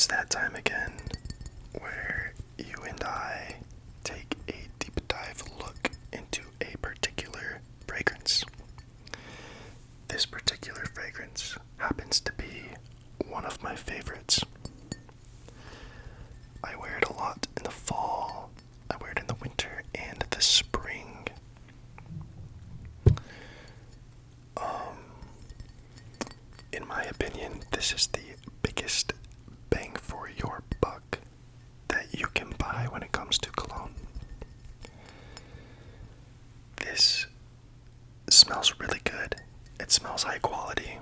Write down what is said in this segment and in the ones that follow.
It's that time again where you and I take a deep dive look into a particular fragrance. This particular fragrance happens to be one of my favorites. I wear it a lot in the fall, I wear it in the winter and the spring. In my opinion, this is the biggest bang for your buck that you can buy when it comes to cologne. This smells really good. It smells high quality.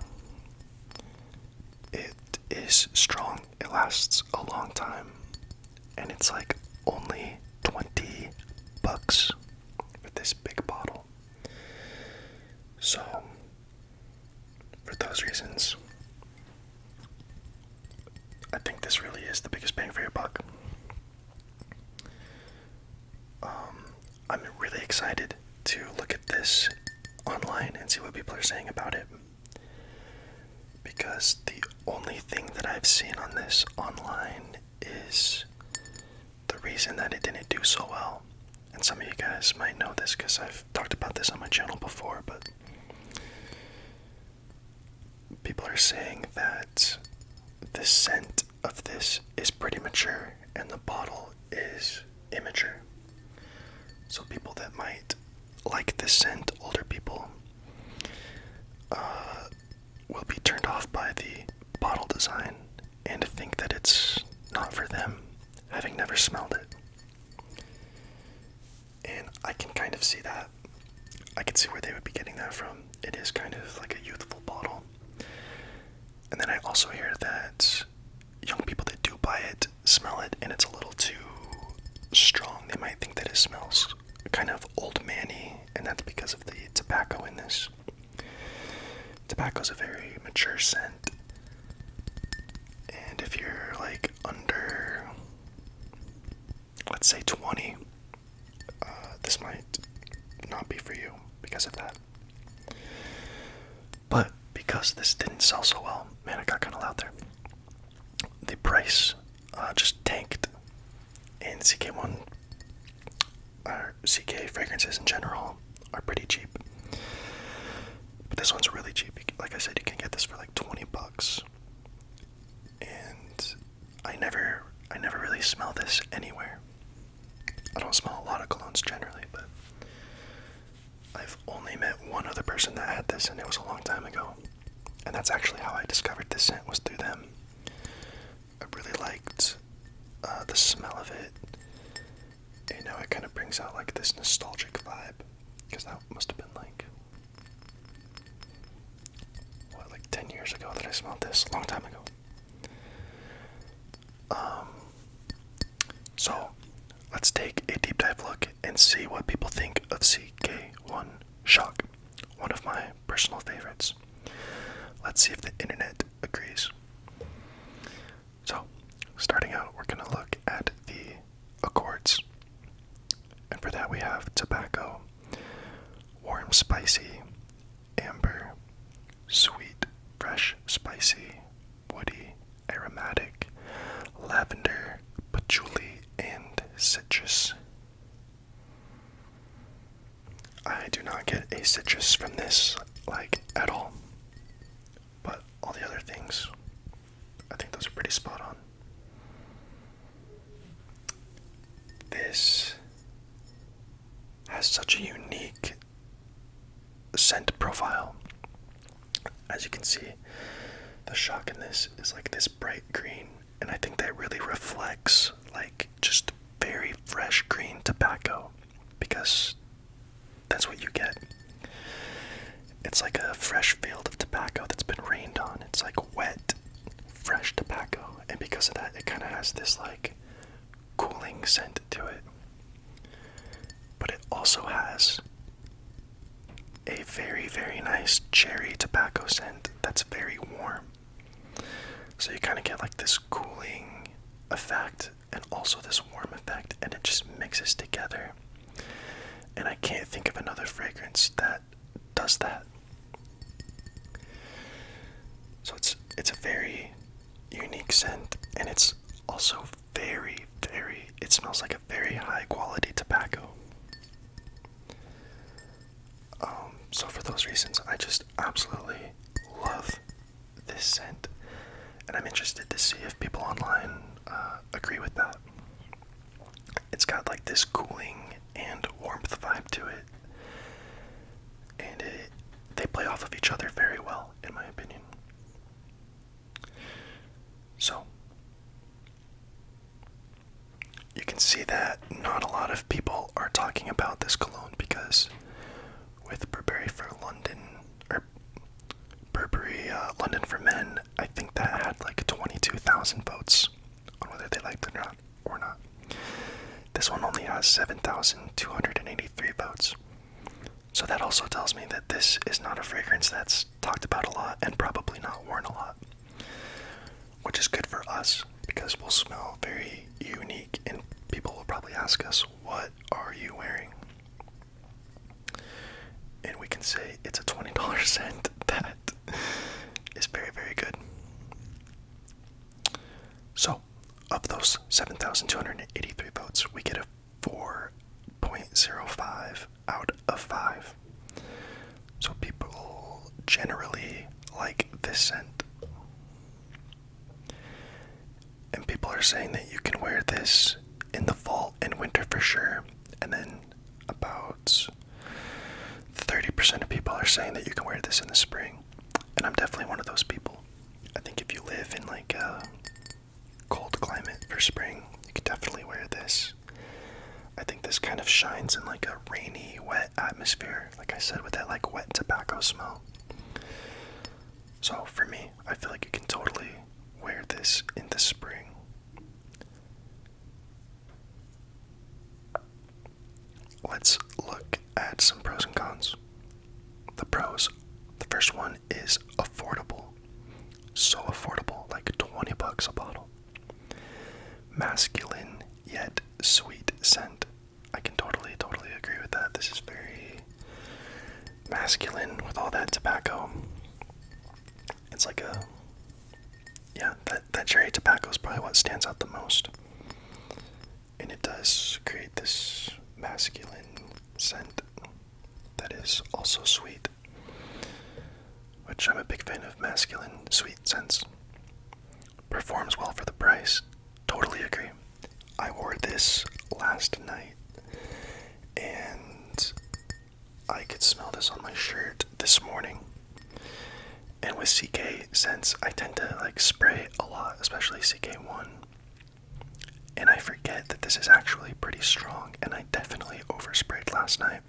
It is strong. It lasts a long time. And it's like only $20 for this big bottle. So, for those reasons, I think this really is the biggest bang for your buck. I'm really excited to look at this online and see what people are saying about it, because the only thing that I've seen on this online is the reason that it didn't do so well. And some of you guys might know this because I've talked about this on my channel before, but people are saying that the scent of this is pretty mature and the bottle is immature. So people that might like this scent, older people, will be turned off by the bottle design and think that it's not for them, having never smelled it. And I can kind of see that. I can see where they would be getting that from. It is kind of like a youthful bottle. And then I also hear that young people that do buy it smell it and it's a little too strong. They might think that it smells kind of old manny, and that's because of the tobacco in this. Tobacco's a very mature scent. And if you're like under, let's say 20, this might not be for you because of that. But because this didn't sell so well, man, it got kind of loud there. The price just tanked, and CK1, or CK fragrances in general, are pretty cheap. But this one's really cheap. Like I said, you can get this for like $20. And I never really smell this anywhere. I don't smell a lot of colognes generally, but I've only met one other person that had this, and it was a long time ago. And that's actually how I discovered this scent, was through them. I really liked the smell of it. And now it kind of brings out like this nostalgic vibe, because that must have been like, what, like 10 years ago that I smelled this, a long time ago. So let's take a deep dive look and see what people think of CK1 Shock, one of my personal favorites. Let's see if the internet agrees. So, starting out, we're going to look at the accords. And for that we have tobacco, warm spicy, amber, sweet, fresh, spicy, woody, aromatic, lavender, patchouli, and citrus. I do not get a citrus from this, like, at all. But all the other things, I think those are pretty spot on. This has such a unique scent profile. As you can see, the Shock in this is like this bright green, and I think that really reflects like just very fresh green tobacco, because that's what you get. It's like a fresh field of tobacco that's been rained on. It's like wet, fresh tobacco, and because of that, it kind of has this like cooling scent to it. But it also has a very, very nice cherry tobacco scent that's very warm. So you kind of get like this cooling effect and also this warm effect, and it just mixes together. And I can't think of another fragrance that does that. So it's a very unique scent, And it's also it smells like a very high quality tobacco. So for those reasons, I just absolutely love this scent. And I'm interested to see if people online agree with that. It's got like this cooling and warmth vibe to it. And they play off of each other very well, in my opinion. So, you can see that not a lot of people are talking about this cologne because with Burberry for London, or Burberry London for Men, I think that had like 22,000 votes on whether they liked it or not. This one only has 7,283 votes. So that also tells me that this is not a fragrance that's talked about a lot and probably not worn a lot. Which is good for us because we'll smell very unique and people will probably ask us, what are you wearing? And we can say it's a $20 scent that is very, very good. So, of those 7,283 votes, we get a 4.05 out of 5. So people generally like this scent. And people are saying that you can wear this in the fall and winter for sure. And then about 30% of people are saying that you can wear this in the spring. And I'm definitely one of those people. I think if you live in like a cold climate for spring, you could definitely wear this. I think this kind of shines in like a rainy, wet atmosphere, like I said, with that like wet tobacco smell. So for me, I feel like you can totally wear this in the spring. Let's look at some pros and cons. The pros. The first one is affordable. So affordable, like $20 a bottle. Masculine yet sweet scent. I can totally agree with that. This is very masculine with all that tobacco. It's like that cherry tobacco is probably what stands out the most. And it does create this masculine scent that is also sweet, which I'm a big fan of masculine sweet scents. Performs well for the price. Totally agree. I wore this last night and I could smell this on my shirt this morning. And with CK scents, I tend to like spray a lot, especially CK1. And I forget that this is actually pretty strong, and I definitely oversprayed last night.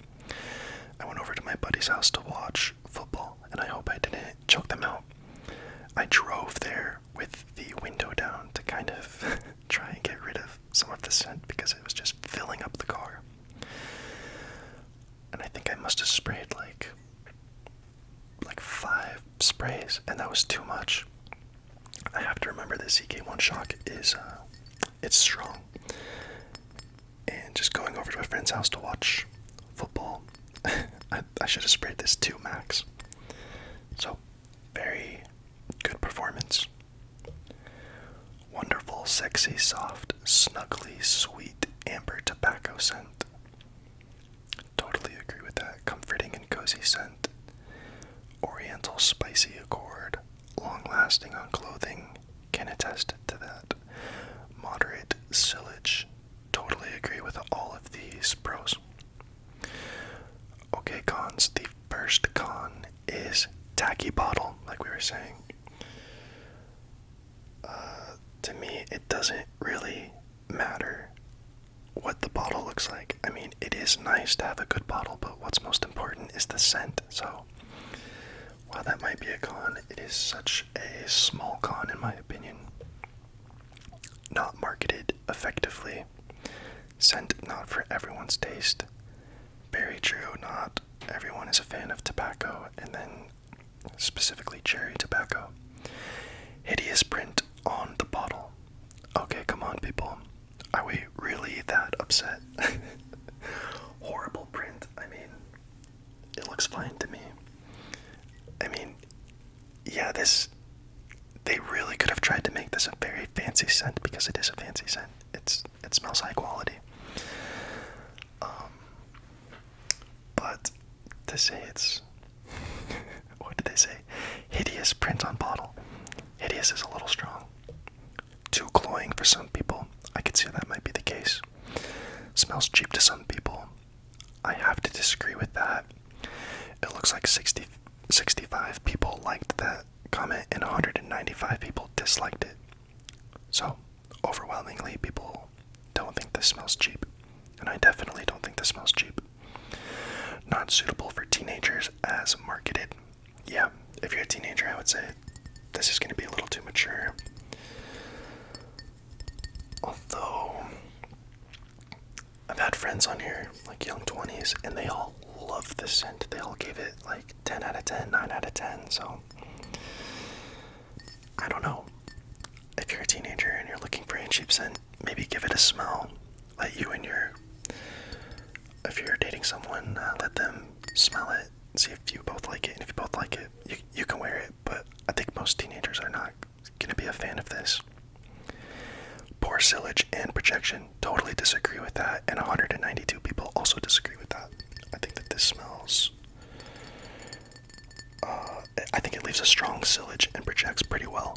I went over to my buddy's house to watch football, and I hope I didn't choke them out. I drove there with the window down to kind of try and get rid of some of the scent because it was just filling up the car. And I think I must have sprayed like 5 sprays, and that was too much. I have to remember that CK1 shock is it's strong. And just going over to a friend's house to watch football, I should have sprayed this 2 max. So, very good performance. Wonderful, sexy, soft, snuggly, sweet amber tobacco scent. Totally agree with that. Comforting and cozy scent. Oriental spicy accord. Long lasting on clothing. Can attest to that. Moderate sillage. Totally agree with all of these pros. Okay, cons. The first con is tacky bottle, like we were saying. To me, it doesn't really matter what the bottle looks like. I mean, it is nice to have a good bottle, but what's most important is the scent. So, while that might be a con, it is such a small con in my opinion. Not marketed effectively. Scent not for everyone's taste. Very true, not everyone is a fan of tobacco, and then specifically cherry tobacco. Hideous print on the bottle. Okay, come on, people. Are we really that upset? Horrible print. I mean, it looks fine to me. I mean, yeah, they really could have tried to make this a very fancy scent because it is a fancy scent. It smells high quality. But to say it's what did they say? Hideous print on bottle. Hideous is a little strong. Too cloying for some people. I could see that might be the case. Smells cheap to some people. I have to disagree with that. It looks like 65 people liked that comment and 195 people disliked it. So, overwhelmingly, people don't think this smells cheap. And I definitely don't think this smells cheap. Not suitable for teenagers as marketed. Yeah, if you're a teenager, I would say this is going to be a little too mature. Although, I've had friends on here, like young 20s, and they all love this scent. They all gave it like 10 out of 10, 9 out of 10, so I don't know. If you're a teenager and you're looking for a cheap scent, maybe give it a smell. Let you and if you're dating someone, let them smell it, see if you both like it, and if you both like it, you can wear it, but I think most teenagers are not going to be a fan of this. Poor sillage and projection, totally disagree with that, and 192 people also disagree with that. I think that this smells, I think it leaves a strong sillage and projects pretty well.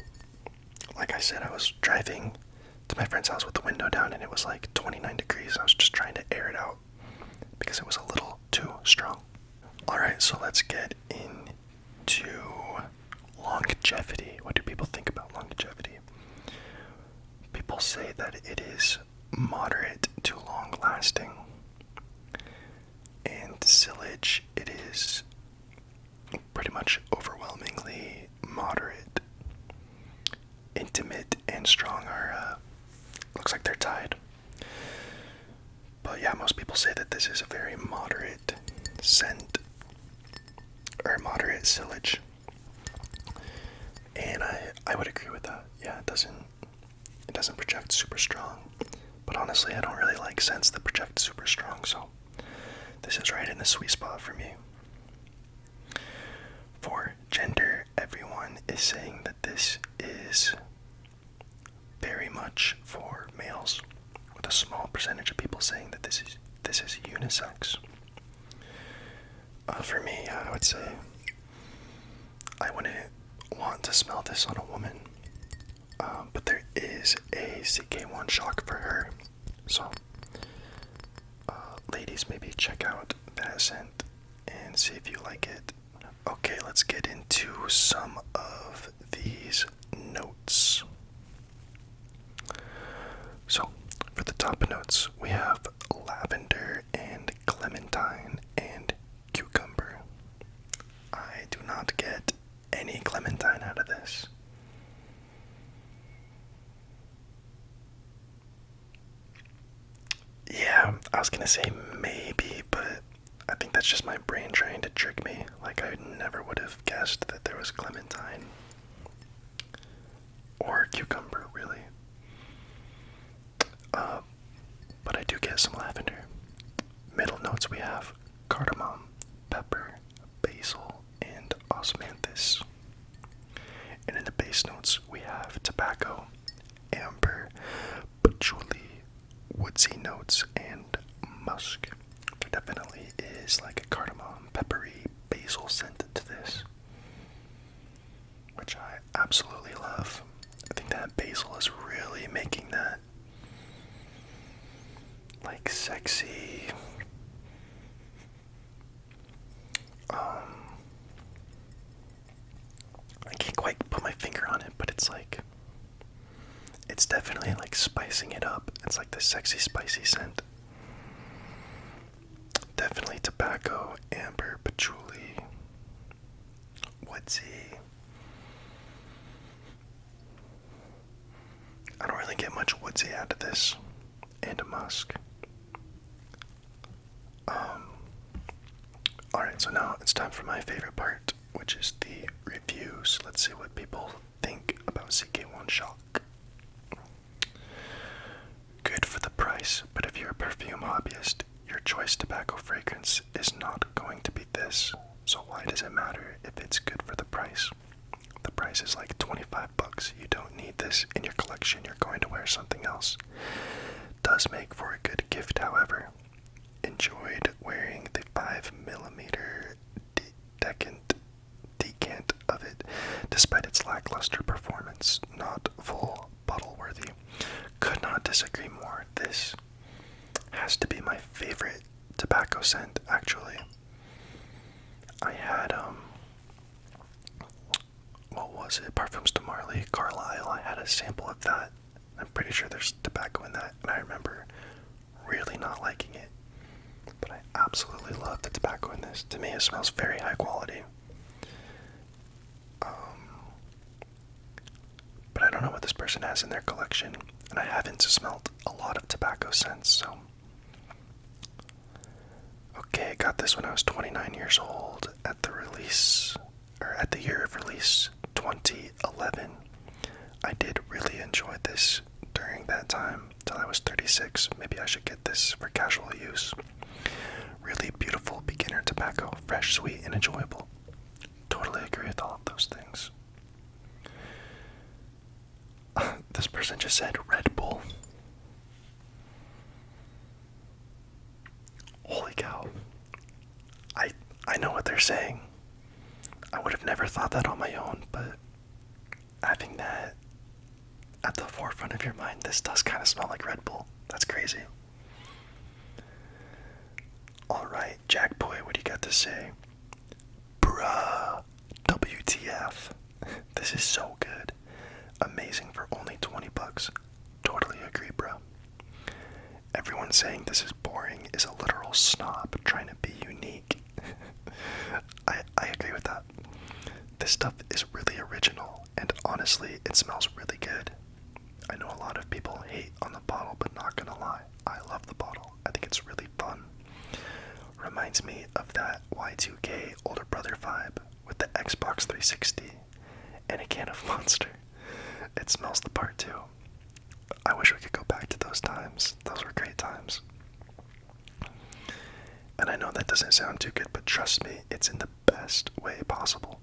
Like I said, I was driving to my friend's house with the window down and it was like 29 degrees. I was just trying to air it out because it was a little too strong. Alright, so let's get into longevity. What do people think about longevity? People say that it is moderate to long lasting. And sillage, it is pretty much overwhelmingly moderate. Intimate and strong are, looks like they're tied. But yeah, most people say that this is a very moderate scent, or moderate sillage. And I would agree with that. Yeah, it doesn't project super strong. But honestly, I don't really like scents that project super strong, so this is right in the sweet spot for me. For gender, everyone is saying that this is very much for males, with a small percentage of people saying that this is unisex. For me, I would say I wouldn't want to smell this on a woman, but there is a CK1 shock for her, so ladies, maybe check out that scent and see if you like it. Okay, let's get into some of these notes. So, for the top notes, we have lavender and clementine and cucumber. I do not get any clementine out of this. Yeah, I was gonna say maybe, but I think that's just my brain trying to trick me. Like, I never would have guessed that there was clementine or cucumber, really. But I do get some lavender. Middle notes, we have cardamom, pepper, basil, and osmanthus. And in the base notes, we have tobacco, amber, patchouli, woodsy notes, and musk. There definitely is like a cardamom, peppery, basil scent to this, which I absolutely love. I think that basil is really making that like sexy, I can't quite put my finger on it, but it's like, it's definitely like spicing it up. It's like this sexy spicy scent. Definitely tobacco, amber, patchouli, woodsy. I don't really get much woodsy out of this, and a musk. Alright, so now it's time for my favorite part, which is the reviews. Let's see what people think about CK1 Shock. Good for the price, but if you're a perfume hobbyist, your choice tobacco fragrance is not going to be this. So why does it matter if it's good for the price? The price price is like $25. You don't need this in your collection. You're going to wear something else. Does make for a good gift, however. Enjoyed wearing the 5mm decant of it, despite its lackluster performance. Not full bottle worthy. Could not disagree more. This has to be my favorite tobacco scent, actually. I had, what was it? Parfums de Marly, Carlisle. I had a sample of that. I'm pretty sure there's tobacco in that, and I remember really not liking it. But I absolutely love the tobacco in this. To me, it smells very high quality. But I don't know what this person has in their collection, and I haven't smelled a lot of tobacco scents, so. Okay, I got this when I was 29 years old at the release, or at the year of release, 2011. I did really enjoy this during that time, till I was 36. Maybe I should get this for casual use. Really beautiful beginner tobacco, fresh, sweet, and enjoyable. Totally agree with all of those things. This person just said Red Bull. Holy cow. I know what they're saying. I would have never thought that on my own, but having that at the forefront of your mind, this does kind of smell like Red Bull. That's crazy. Alright, Jack Boy, what do you got to say? Bruh, WTF. This is so good. Amazing for only $20. Totally agree, bro. Everyone saying this is boring is a literal snob trying to be unique. I agree with that. This stuff is really original, and honestly, it smells really good. I know a lot of people hate on the bottle, but not gonna lie, I love the bottle. I think it's really fun. Reminds me of that Y2K older brother vibe with the Xbox 360 and a can of Monster. It smells the part too. I wish we could go back to those times. Those were great times. And I know that doesn't sound too good, but trust me, it's in the best way possible.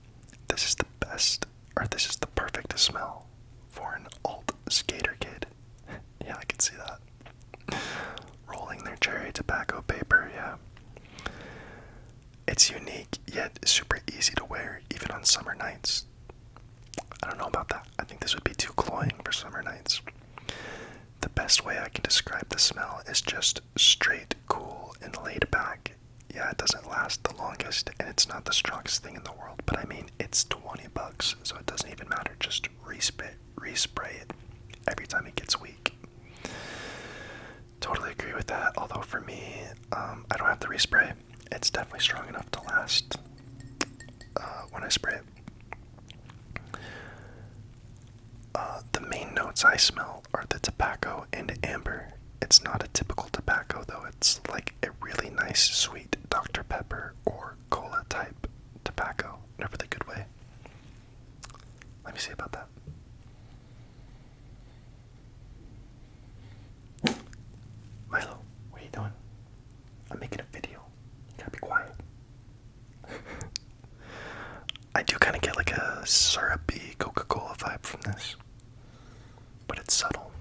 This is the best, or this is the perfect smell for an alt skater kid. Yeah, I can see that. Rolling their cherry tobacco paper, yeah. It's unique, yet super easy to wear, even on summer nights. I don't know about that. I think this would be too cloying for summer nights. The best way I can describe the smell is just straight, cool, and laid back. Yeah, it doesn't last the longest, and it's not the strongest thing in the world, but I mean, it's $20, so it doesn't even matter. Just respray it every time it gets weak. Totally agree with that, although for me, I don't have to respray. It's definitely strong enough to last when I spray it. The main notes I smell are the tobacco and amber. It's not a typical tobacco though, it's like a really nice sweet Dr. Pepper or cola type tobacco in a really good way. Let me see about that. Milo, what are you doing? I'm making a video. You gotta be quiet. I do kind of get like a syrupy Coca-Cola vibe from this, but it's subtle.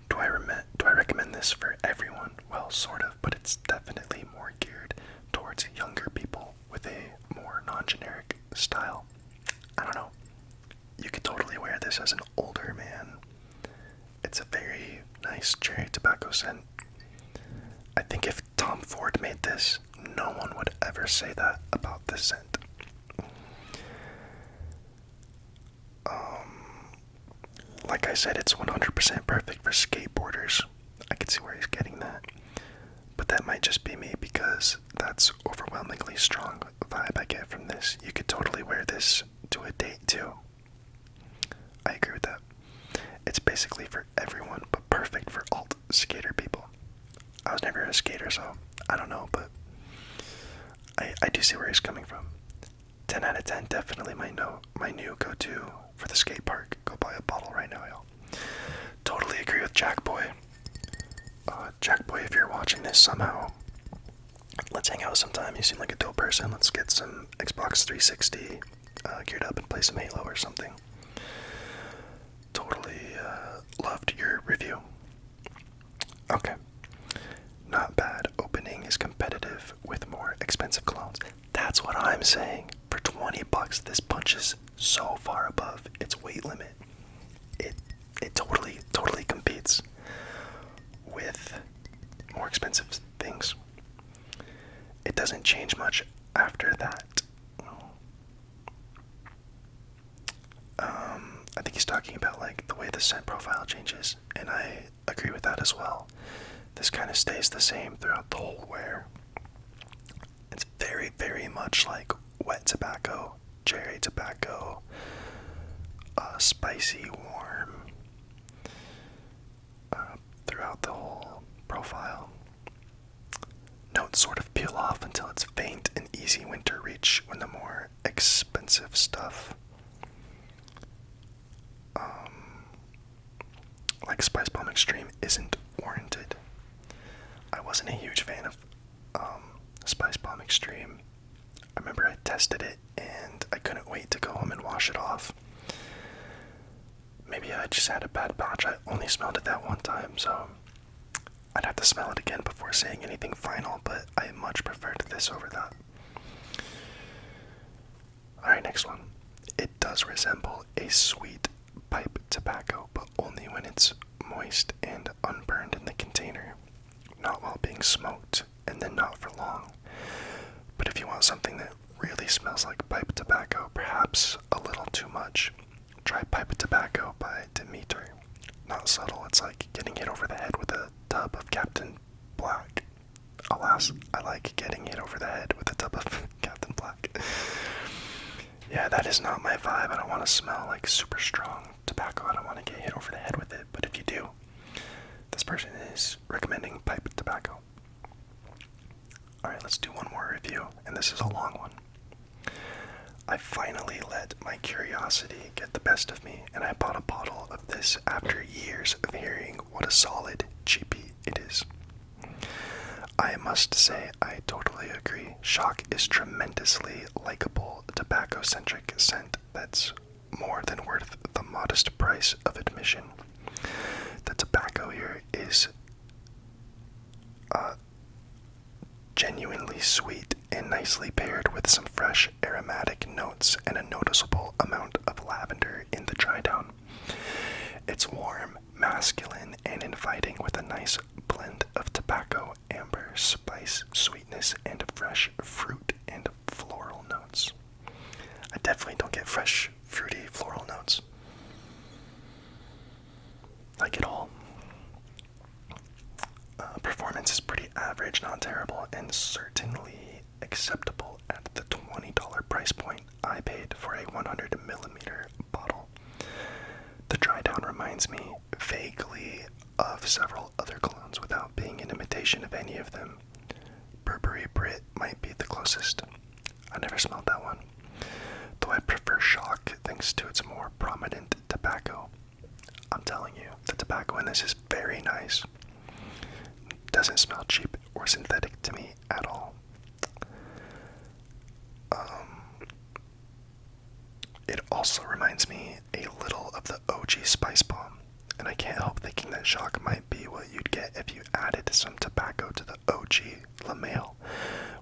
Do I recommend this for everyone? Well, sort of, but it's definitely more geared towards younger people with a more non-generic style. I don't know. You could totally wear this as an older man. It's a very nice cherry tobacco scent. I think if Tom Ford made this, no one would ever say that about this scent. Like I said, it's 100% perfect for skateboarders. I can see where he's getting that. But that might just be me because that's overwhelmingly strong vibe I get from this. You could totally wear this to a date too. I agree with that. It's basically for everyone, but perfect for alt skater people. I was never a skater, so I don't know, but I do see where he's coming from. 10 out of 10, definitely my new go-to for the skate park. Go buy a bottle right now, y'all. Totally agree with Jack Boy. Jackboy, if you're watching this somehow, let's hang out sometime. You seem like a dope person. Let's get some Xbox 360 geared up and play some Halo or something. Totally loved your review. Okay. Not bad. Opening is competitive with more expensive clones. That's what I'm saying. For 20 bucks, this punches so far above its weight limit. It totally competes with more expensive things. It doesn't change much after that. I think he's talking about like the way the scent profile changes, and I agree with that as well. This kind of stays the same throughout the whole wear. It's very much like wet tobacco, cherry tobacco, spicy, warm, throughout the whole profile. Notes sort of peel off until it's faint and easy winter reach when the more expensive stuff, like Spice Bomb Extreme, isn't warranted. I wasn't a huge fan of Spice Bomb Extreme. I remember I tested it and I couldn't wait to go home and wash it off. Maybe I just had a bad batch. I only smelled it that one time, so I'd have to smell it again before saying anything final, but I much preferred this over that. Alright, next one. It does resemble a sweet pipe tobacco, but only when it's moist and unburned in the container, not while being smoked, and then not for long. But if you want something that really smells like pipe tobacco, perhaps a little too much, try Pipe Tobacco by Demeter. Not subtle, it's like getting hit over the head with a tub of Captain Black. Alas, I like getting hit over the head with a tub of Captain Black. Yeah, that is not my vibe. I don't want to smell like super strong tobacco. I don't want to get hit over the head with it. But if you do, this person is recommending Pipe Tobacco. Alright, let's do one more review, and this is a long one. I finally let my curiosity get the best of me, and I bought a bottle of this after years of hearing what a solid cheapie it is. I must say, I totally agree. Shock is tremendously likable, tobacco-centric scent that's more than worth the modest price of admission. The tobacco here is genuinely sweet and nicely paired with some fresh aromatic notes and a noticeable amount of lavender in the dry down. It's warm, masculine, and inviting with a nice blend of tobacco, amber, spice, sweetness, and fresh fruit and floral notes. I definitely don't get fresh, fruity, floral notes. Like at all. Performance is pretty average, not terrible, and certainly acceptable at the $20 price point I paid for a 100ml bottle. The dry down reminds me vaguely of several other colognes without being an imitation of any of them. Burberry Brit might be the closest. I never smelled that one, though I prefer Shock thanks to its more prominent tobacco. I'm telling you, the tobacco in this is very nice. Doesn't smell cheap or synthetic to me at all. It also reminds me a little of the OG Spice Bomb, and I can't help thinking that Shock might be what you'd get if you added some tobacco to the OG La Male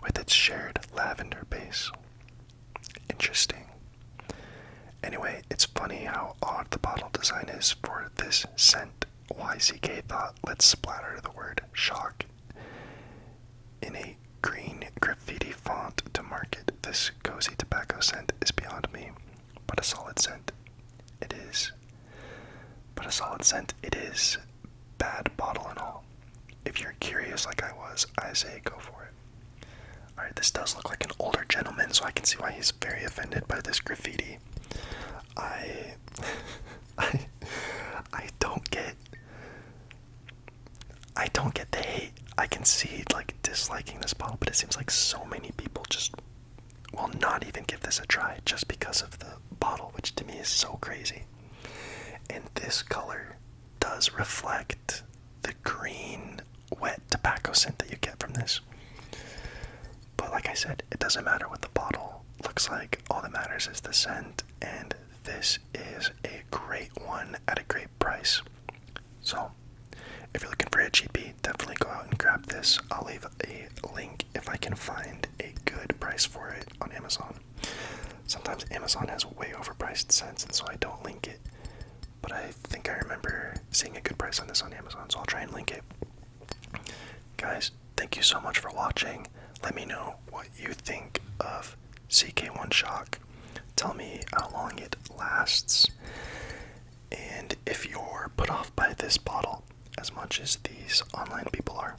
with its shared lavender base. Interesting. Anyway, it's funny how odd the bottle design is for this scent. YCK thought, let's splatter the word Shock in a green graffiti font to market this cozy tobacco scent is beyond me. But a solid scent it is. Bad bottle and all. If you're curious like I was, I say go for it. Alright, this does look like an older gentleman, so I can see why he's very offended by this graffiti. I don't get the hate. I can see like disliking this bottle, but it seems like so many people just will not even give this a try just because of the bottle, which to me is so crazy. And this color does reflect the green wet tobacco scent that you get from this. But like I said, it doesn't matter what the bottle looks like. All that matters is the scent, and this is a great one at a great price. So, if you're looking for a cheapie, definitely go out and grab this. I'll leave a link if I can find a good price for it on Amazon. Sometimes Amazon has way overpriced scents, and so I don't link it. But I think I remember seeing a good price on this on Amazon, so I'll try and link it. Guys, thank you so much for watching. Let me know what you think of CK1 Shock. Tell me how long it lasts, and if you're put off by this bottle as much as these online people are.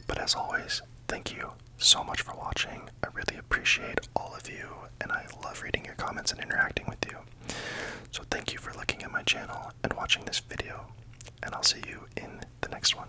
But as always, thank you so much for watching. I really appreciate all of you, and I love reading your comments and interacting with you. So thank you for looking at my channel and watching this video, and I'll see you in the next one.